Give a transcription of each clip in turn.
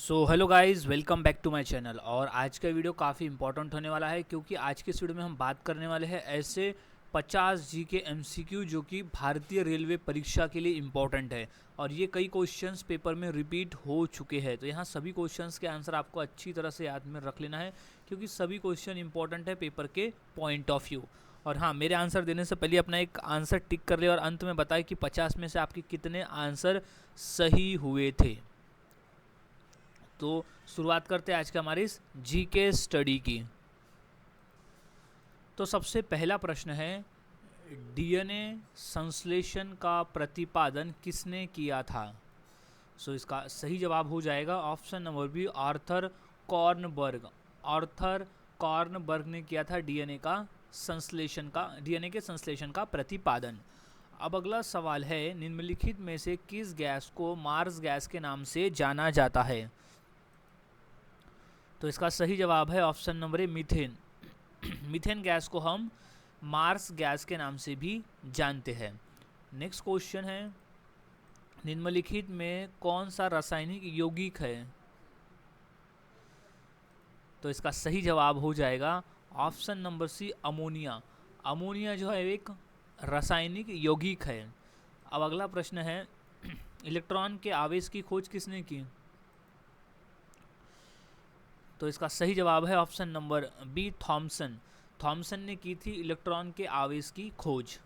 So hello guys, welcome back to my channel. और आज का वीडियो काफ़ी इंपॉर्टेंट होने वाला है क्योंकि आज के इस वीडियो में हम बात करने वाले हैं ऐसे 50 जी के एमसीक्यू जो कि भारतीय रेलवे परीक्षा के लिए इम्पॉर्टेंट है। और ये कई क्वेश्चंस पेपर में रिपीट हो चुके हैं, तो यहाँ सभी क्वेश्चंस के आंसर आपको अच्छी तरह से याद में रख लेना है क्योंकि सभी क्वेश्चन इंपॉर्टेंट है पेपर के पॉइंट ऑफ व्यू। और हाँ, मेरे आंसर देने से पहले अपना एक आंसर टिक कर ले और अंत में बताए कि 50 में से आपके कितने आंसर सही हुए थे। तो शुरुआत करते हैं आज के हमारे इस जीके स्टडी की। तो सबसे पहला प्रश्न है, डीएनए संश्लेषण का प्रतिपादन किसने किया था? सो इसका सही जवाब हो जाएगा option number B, Arthur Kornberg. Arthur Kornberg ने किया था डीएनए के संश्लेषण का प्रतिपादन। अब अगला सवाल है, निम्नलिखित में से किस गैस को मार्स गैस के नाम से जाना जाता है? तो इसका सही जवाब है option number A, methane. Methane gas को हम मार्स गैस के नाम से भी जानते हैं। नेक्स्ट क्वेश्चन है, निम्नलिखित में कौन सा रासायनिक यौगिक है? तो इसका सही जवाब हो जाएगा option number C, ammonia. Ammonia जो है एक रासायनिक यौगिक है। अब अगला प्रश्न है, इलेक्ट्रॉन के आवेश की खोज किसने की? तो इसका सही जवाब है option number B, Thomson. Thomson ने की थी इलेक्ट्रॉन के आवेश की खोज।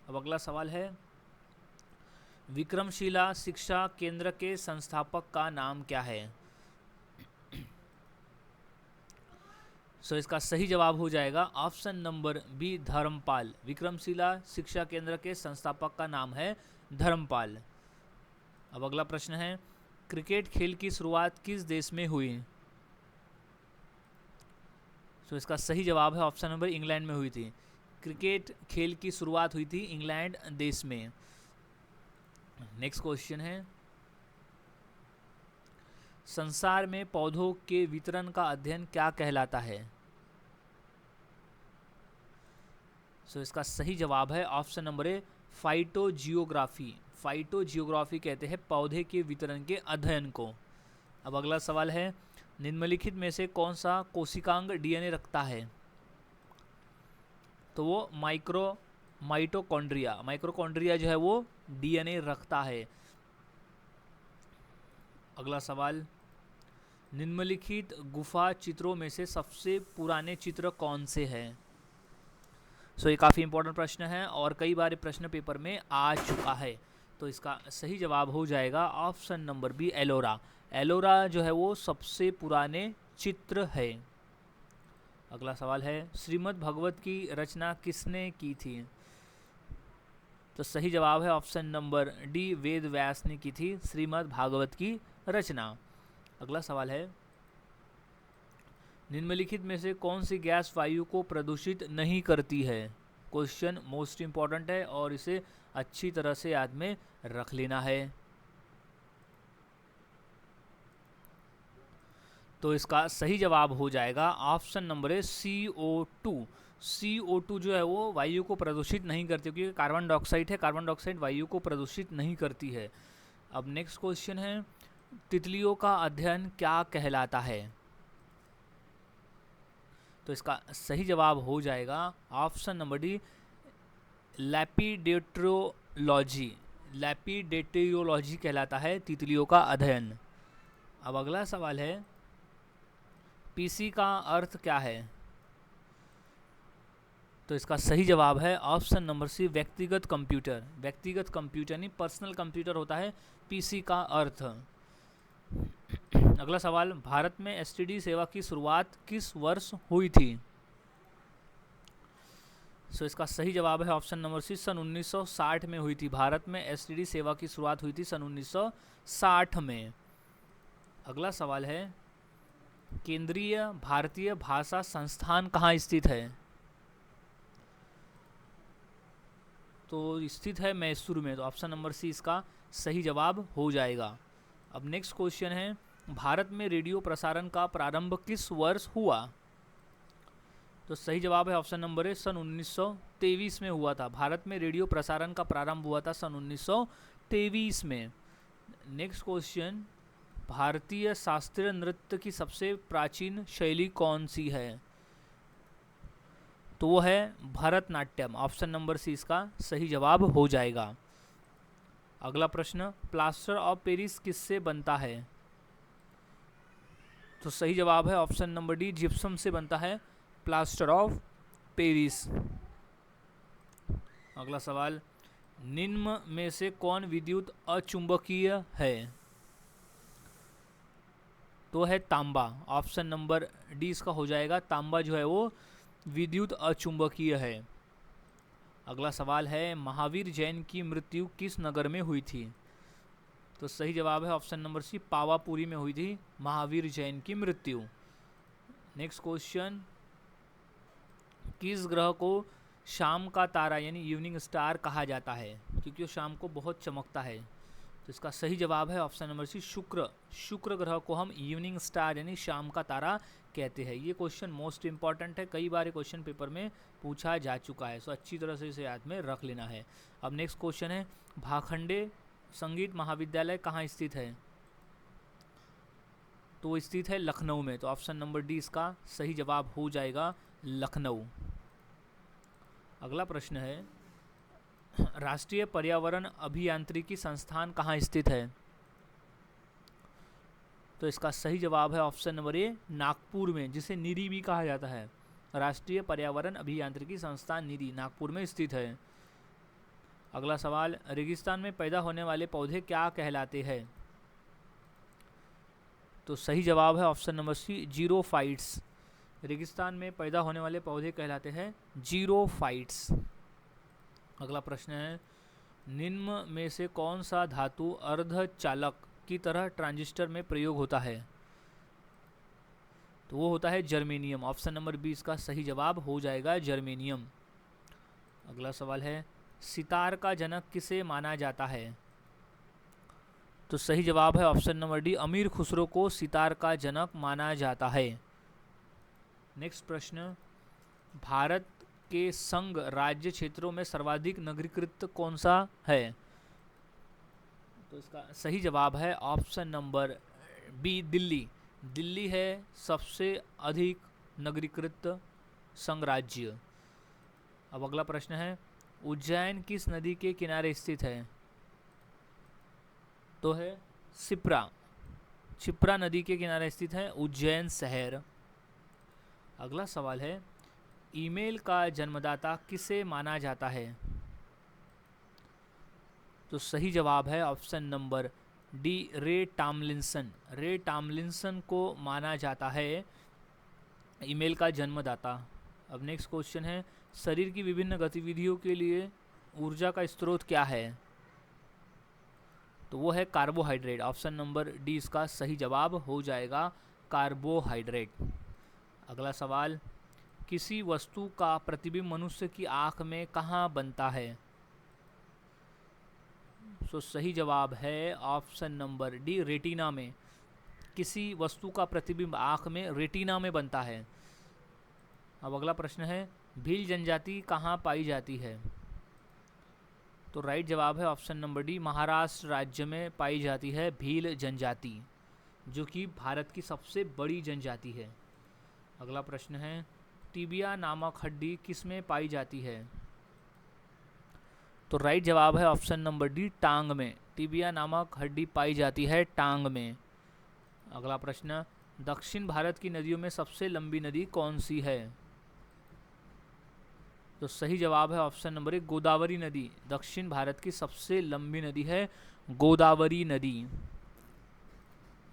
अब अगला सवाल है, विक्रमशिला शिक्षा केंद्र के संस्थापक का नाम क्या है? सो इसका सही जवाब हो जाएगा option number B, Dharmapal. Vikramshila शिक्षा केंद्र के संस्थापक का नाम है धर्मपाल। अब अगला प्रश्न है, क्रिकेट खेल की शुरुआत किस देश में हुई? तो इसका सही जवाब है ऑप्शन नंबर, इंग्लैंड में हुई थी। क्रिकेट खेल की शुरुआत हुई थी इंग्लैंड देश में। नेक्स्ट क्वेश्चन है, संसार में पौधों के वितरण का अध्ययन क्या कहलाता है? सो इसका सही जवाब है option number A, phytogeography. Phytogeography कहते हैं पौधे के वितरण के अध्ययन को। अब अगला सवाल है, निम्नलिखित में से कौन सा कोशिकांग डीएनए रखता है? तो वो माइटोकॉन्ड्रिया जो है वो डीएनए रखता है। अगला सवाल, निम्नलिखित गुफा चित्रों में से सबसे पुराने चित्र कौन से हैं? सो ये काफ़ी इंपॉर्टेंट प्रश्न है और कई बार प्रश्न पेपर में आ चुका है। तो इसका सही जवाब हो जाएगा option number B, Ellora. Ellora जो है वो सबसे पुराने चित्र है। अगला सवाल है, श्रीमद् भगवत की रचना किसने की थी? तो सही जवाब है option number D, Ved Vyas ने की थी श्रीमद् भागवत की रचना। अगला सवाल है, निम्नलिखित में से कौन सी गैस वायु को प्रदूषित नहीं करती है? क्वेश्चन मोस्ट इंपॉर्टेंट है और इसे अच्छी तरह से याद में रख लेना है। तो इसका सही जवाब हो जाएगा ऑप्शन नंबर है, CO2। CO2 जो है वो वायु को प्रदूषित नहीं करती क्योंकि कार्बन डाइऑक्साइड है। कार्बन डाइऑक्साइड वायु को प्रदूषित नहीं करती है। अब नेक्स्ट क्वेश्चन है, तितलियों का अध्ययन क्या कहलाता है? तो इसका सही जवाब हो जाएगा ऑप्शन नंबर डी, लैपिडेट्रोलॉजी। लैपिडेट्रियोलॉजी कहलाता है तितलियों का अध्ययन। अब अगला सवाल है, पीसी का अर्थ क्या है? तो इसका सही जवाब है ऑप्शन नंबर सी, व्यक्तिगत कंप्यूटर। व्यक्तिगत कंप्यूटर नहीं, पर्सनल कंप्यूटर होता है पीसी का अर्थ। अगला सवाल, भारत में एसटीडी सेवा की शुरुआत किस वर्ष हुई थी? सो इसका सही जवाब है ऑप्शन नंबर सी, सन 1960 में हुई थी। भारत में एसटीडी सेवा की शुरुआत हुई थी सन 1960 में। अगला सवाल है, केंद्रीय भारतीय भाषा संस्थान कहाँ स्थित है? तो स्थित है मैसूर में। तो ऑप्शन नंबर सी इसका सही जवाब हो जाएगा। अब नेक्स्ट क्वेश्चन है, भारत में रेडियो प्रसारण का प्रारंभ किस वर्ष हुआ? तो सही जवाब है ऑप्शन नंबर ए, सन 1923 में हुआ था। भारत में रेडियो प्रसारण का प्रारंभ हुआ था सन 1923 में। नेक्स्ट क्वेश्चन, भारतीय शास्त्रीय नृत्य की सबसे प्राचीन शैली कौन सी है? तो वो है भरतनाट्यम। ऑप्शन नंबर सी इसका सही जवाब हो जाएगा। अगला प्रश्न, प्लास्टर ऑफ पेरिस किससे बनता है? तो सही जवाब है ऑप्शन नंबर डी, जिप्सम से बनता है प्लास्टर ऑफ पेरिस। अगला सवाल, निम्न में से कौन विद्युत अचुंबकीय है? तो है तांबा। ऑप्शन नंबर डी इसका हो जाएगा, तांबा जो है वो विद्युत अचुंबकीय है। अगला सवाल है, महावीर जैन की मृत्यु किस नगर में हुई थी? तो सही जवाब है ऑप्शन नंबर सी, पावापुरी में हुई थी महावीर जैन की मृत्यु। नेक्स्ट क्वेश्चन, किस ग्रह को शाम का तारा यानी इवनिंग स्टार कहा जाता है? क्योंकि वो शाम को बहुत चमकता है। तो इसका सही जवाब है ऑप्शन नंबर सी, शुक्र। शुक्र ग्रह को हम इवनिंग स्टार यानी शाम का तारा कहते हैं। ये क्वेश्चन मोस्ट इंपॉर्टेंट है, कई बार क्वेश्चन पेपर में पूछा जा चुका है, सो अच्छी तरह से इसे याद में रख लेना है। अब नेक्स्ट क्वेश्चन है, भाखंडे संगीत महाविद्यालय कहाँ स्थित है? तो वो स्थित है लखनऊ में। तो ऑप्शन नंबर डी इसका सही जवाब हो जाएगा, लखनऊ। अगला प्रश्न है, राष्ट्रीय पर्यावरण अभियांत्रिकी संस्थान कहाँ स्थित है? तो इसका सही जवाब है ऑप्शन नंबर ए, नागपुर में, जिसे निरी भी कहा जाता है। राष्ट्रीय पर्यावरण अभियांत्रिकी संस्थान निरी नागपुर में स्थित है। अगला सवाल, रेगिस्तान में पैदा होने वाले पौधे क्या कहलाते हैं? तो सही जवाब है ऑप्शन नंबर सी, जीरोफाइट्स। रेगिस्तान में पैदा होने वाले पौधे कहलाते हैं जीरोफाइट्स। अगला प्रश्न है, निम्न में से कौन सा धातु अर्धचालक की तरह ट्रांजिस्टर में प्रयोग होता है? तो वो होता है जर्मेनियम। ऑप्शन नंबर बी इसका सही जवाब हो जाएगा, जर्मेनियम। अगला सवाल है, सितार का जनक किसे माना जाता है? तो सही जवाब है ऑप्शन नंबर डी, अमीर खुसरो को सितार का जनक माना जाता है। नेक्स्ट प्रश्न, भारत के संघ राज्य क्षेत्रों में सर्वाधिक नगरीकृत कौन सा है? तो इसका सही जवाब है option number B, Delhi. Delhi है सबसे अधिक नगरीकृत संघ राज्य। अब अगला प्रश्न है, उज्जैन किस नदी के किनारे स्थित है? तो है शिप्रा। शिप्रा नदी के किनारे स्थित है उज्जैन शहर। अगला सवाल है, ईमेल का जन्मदाता किसे माना जाता है? तो सही जवाब है ऑप्शन नंबर डी, रे टॉमलिंसन। रे टॉमलिंसन को माना जाता है ईमेल का जन्मदाता। अब नेक्स्ट क्वेश्चन है, शरीर की विभिन्न गतिविधियों के लिए ऊर्जा का स्रोत क्या है? तो वो है कार्बोहाइड्रेट। ऑप्शन नंबर डी इसका सही जवाब हो जाएगा, कार्बोहाइड्रेट। अगला सवाल, किसी वस्तु का प्रतिबिंब मनुष्य की आँख में कहाँ बनता है? तो सही जवाब है ऑप्शन नंबर डी, रेटिना में। किसी वस्तु का प्रतिबिंब आँख में रेटिना में बनता है। अब अगला प्रश्न है, भील जनजाति कहाँ पाई जाती है? तो राइट जवाब है ऑप्शन नंबर डी, महाराष्ट्र राज्य में पाई जाती है भील जनजाति, जो कि भारत की सबसे बड़ी जनजाति है। अगला प्रश्न है, टिबिया नामक हड्डी किसमें पाई जाती है? तो राइट जवाब है ऑप्शन नंबर डी, टांग में। टिबिया नामक हड्डी पाई जाती है टांग में। अगला प्रश्न, दक्षिण भारत की नदियों में सबसे लंबी नदी कौन सी है? तो सही जवाब है ऑप्शन नंबर एक, गोदावरी नदी। दक्षिण भारत की सबसे लंबी नदी है गोदावरी नदी।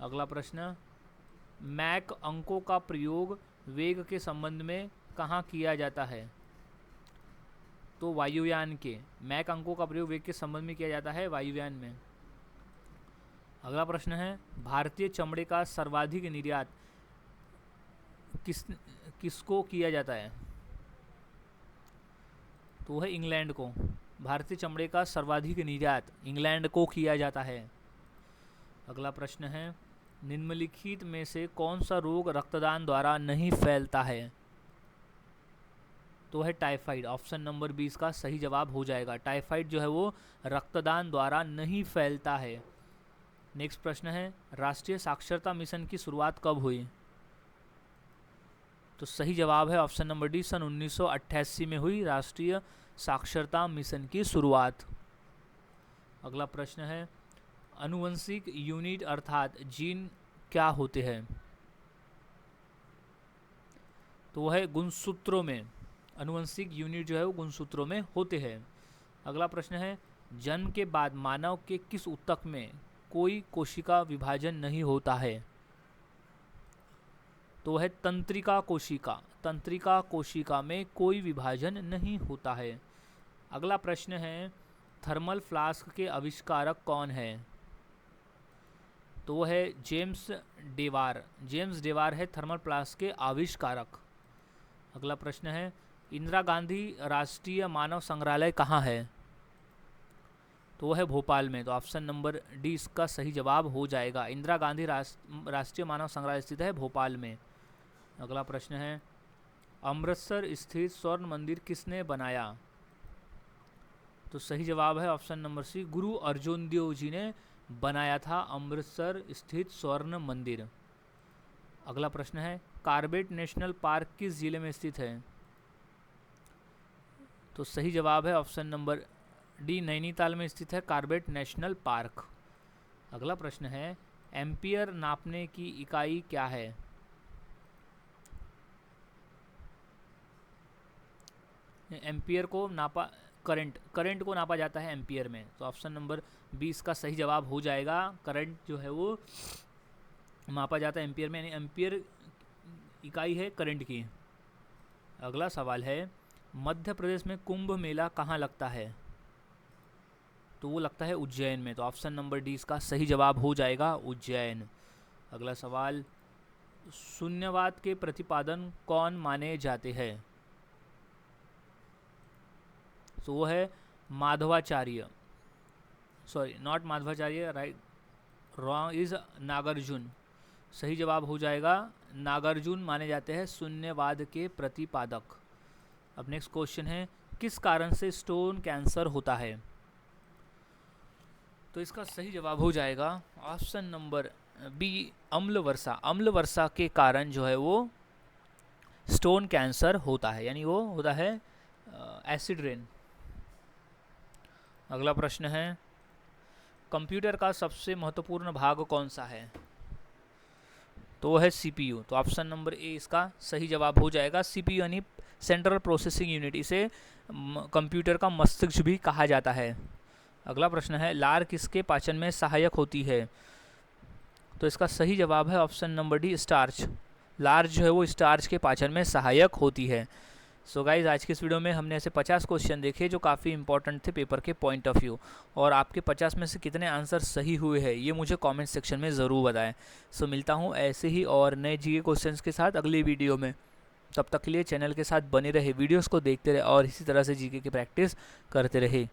अगला प्रश्न, मैक अंकों का प्रयोग वेग के संबंध में कहाँ किया जाता है? तो वायुयान के। मैक अंकों का प्रयोग वेग के संबंध में किया जाता है वायुयान में। अगला प्रश्न है, भारतीय चमड़े का सर्वाधिक निर्यात किसको किया जाता है? तो है इंग्लैंड को। भारतीय चमड़े का सर्वाधिक निर्यात इंग्लैंड को किया जाता है। अगला प्रश्न है, निम्नलिखित में से कौन सा रोग रक्तदान द्वारा नहीं फैलता है? तो है टाइफाइड। ऑप्शन नंबर 20 का सही जवाब हो जाएगा। टाइफाइड जो है वो रक्तदान द्वारा नहीं फैलता है। नेक्स्ट प्रश्न है, राष्ट्रीय साक्षरता मिशन की शुरुआत कब हुई? तो सही जवाब है ऑप्शन नंबर डी, सन 1988 में हुई राष्ट्रीय साक्षरता मिशन की शुरुआत। अगला प्रश्न है, आनुवंशिक यूनिट अर्थात जीन क्या होते हैं? तो वह है गुणसूत्रों में, आनुवंशिक यूनिट जो है वो गुणसूत्रों में होते हैं। अगला प्रश्न है, जन्म के बाद मानव के किस ऊतक में कोई कोशिका विभाजन नहीं होता है? तो वह तंत्रिका कोशिका, तंत्रिका कोशिका में कोई विभाजन नहीं होता है। अगला प्रश्न है, थर्मल फ्लास्क के आविष्कारक कौन है? तो वह है जेम्स डेवार, जेम्स डेवार है थर्मल फ्लास्क के आविष्कारक। अगला प्रश्न है, इंदिरा गांधी राष्ट्रीय मानव संग्रहालय कहाँ है? तो वह है भोपाल में। तो ऑप्शन नंबर डी इसका सही जवाब हो जाएगा, इंदिरा गांधी राष्ट्रीय मानव संग्रहालय स्थित है भोपाल में। अगला प्रश्न है, अमृतसर स्थित स्वर्ण मंदिर किसने बनाया? तो सही जवाब है ऑप्शन नंबर सी, गुरु अर्जुन देव जी ने बनाया था अमृतसर स्थित स्वर्ण मंदिर। अगला प्रश्न है, कार्बेट नेशनल पार्क किस जिले में स्थित है? तो सही जवाब है ऑप्शन नंबर डी, नैनीताल में स्थित है कार्बेट नेशनल पार्क। अगला प्रश्न है, एम्पियर नापने की इकाई क्या है? एम्पियर को नापा, करंट को नापा जाता है एम्पियर में। तो ऑप्शन नंबर 20 का सही जवाब हो जाएगा, करंट जो है वो मापा जाता है एम्पियर में, यानी एम्पियर इकाई है करंट की। अगला सवाल है, मध्य प्रदेश में कुंभ मेला कहाँ लगता है? तो वो लगता है उज्जैन में। तो ऑप्शन नंबर डी इसका सही जवाब हो जाएगा, उज्जैन। अगला सवाल, शून्यवाद के प्रतिपादन कौन माने जाते हैं? तो वो है Madhvacharya, sorry not Madhvacharya, right, wrong is Nagarjuna. सही जवाब हो जाएगा, नागार्जुन माने जाते हैं शून्यवाद के प्रतिपादक। अब नेक्स्ट क्वेश्चन है, किस कारण से स्टोन कैंसर होता है? तो इसका सही जवाब हो जाएगा ऑप्शन नंबर बी, अम्ल वर्षा। अम्ल वर्षा के कारण जो है वो स्टोन कैंसर होता है, यानी वो होता है एसिड रेन। अगला प्रश्न है, कंप्यूटर का सबसे महत्वपूर्ण भाग कौन सा है? तो वो है सीपीयू। तो ऑप्शन नंबर ए इसका सही जवाब हो जाएगा, सीपीयू यानी सेंट्रल प्रोसेसिंग यूनिट। इसे कंप्यूटर का मस्तिष्क भी कहा जाता है। अगला प्रश्न है, लार किसके पाचन में सहायक होती है? तो इसका सही जवाब है ऑप्शन नंबर डी, स्टार्च। लार जो है वो स्टार्च के पाचन में सहायक होती है। सो गाइज, आज के इस वीडियो में हमने ऐसे 50 क्वेश्चन देखे जो काफ़ी इंपॉर्टेंट थे पेपर के पॉइंट ऑफ व्यू, और आपके 50 में से कितने आंसर सही हुए हैं ये मुझे कमेंट सेक्शन में ज़रूर बताएं। सो मिलता हूँ ऐसे ही और नए जीके क्वेश्चंस के साथ अगली वीडियो में। तब तक के लिए चैनल के साथ बने रहे, वीडियोस को देखते रहे और इसी तरह से जीके की प्रैक्टिस करते रहे।